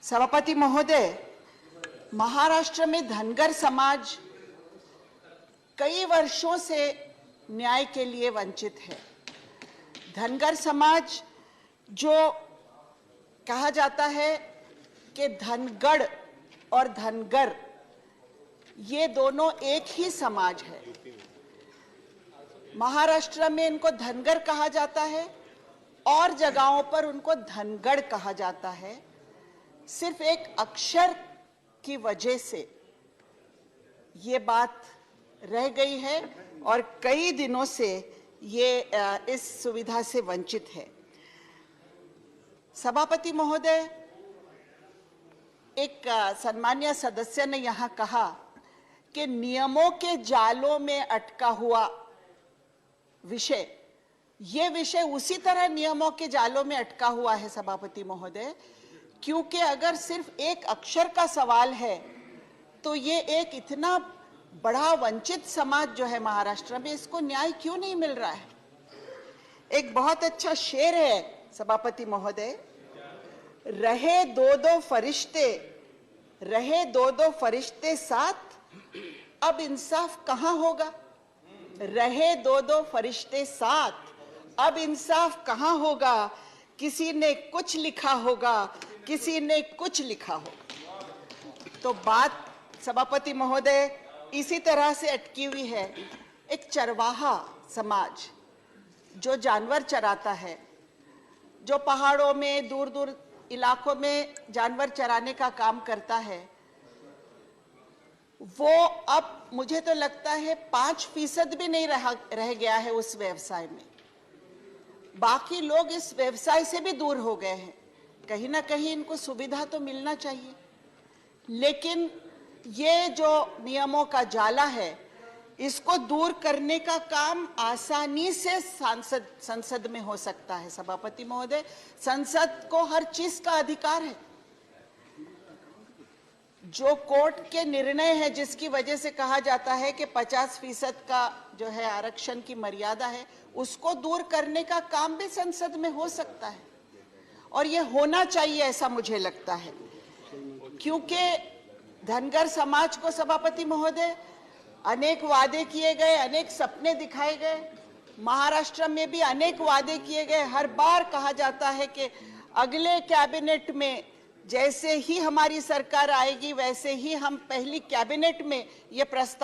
सभापति महोदय, महाराष्ट्र में धनगर समाज कई वर्षों से न्याय के लिए वंचित है। धनगर समाज, जो कहा जाता है कि धनगढ़ और धनगर ये दोनों एक ही समाज है। महाराष्ट्र में इनको धनगर कहा जाता है और जगहों पर उनको धनगढ़ कहा जाता है। सिर्फ एक अक्षर की वजह से ये बात रह गई है और कई दिनों से ये इस सुविधा से वंचित है। सभापति महोदय, एक सम्मानीय सदस्य ने यहाँ कहा कि नियमों के जालों में अटका हुआ विषय, ये विषय उसी तरह नियमों के जालों में अटका हुआ है सभापति महोदय, क्योंकि अगर सिर्फ एक अक्षर का सवाल है तो ये एक इतना बड़ा वंचित समाज जो है महाराष्ट्र में, इसको न्याय क्यों नहीं मिल रहा है। एक बहुत अच्छा शेर है सभापति महोदय, रहे दो दो फरिश्ते साथ, अब इंसाफ कहां होगा। रहे दो फरिश्ते साथ, अब इंसाफ कहां होगा। किसी ने कुछ लिखा होगा, किसी ने कुछ लिखा होगा। तो बात सभापति महोदय इसी तरह से अटकी हुई है। एक चरवाहा समाज जो जानवर चराता है, जो पहाड़ों में दूर दूर इलाकों में जानवर चराने का काम करता है, वो अब मुझे तो लगता है 5% भी नहीं रह गया है उस व्यवसाय में। बाकी लोग इस व्यवसाय से भी दूर हो गए हैं। कहीं ना कहीं इनको सुविधा तो मिलना चाहिए, लेकिन ये जो नियमों का जाला है, इसको दूर करने का काम आसानी से संसद में हो सकता है। सभापति महोदय, संसद को हर चीज का अधिकार है। जो कोर्ट के निर्णय है जिसकी वजह से कहा जाता है कि 50% का जो है आरक्षण की मर्यादा है, उसको दूर करने का काम भी संसद में हो सकता है और ये होना चाहिए, ऐसा मुझे लगता है। क्योंकि धनगर समाज को सभापति महोदय अनेक वादे किए गए, अनेक सपने दिखाए गए। महाराष्ट्र में भी अनेक वादे किए गए। हर बार कहा जाता है कि अगले कैबिनेट में जैसे ही हमारी सरकार आएगी वैसे ही हम पहली कैबिनेट में ये प्रस्ताव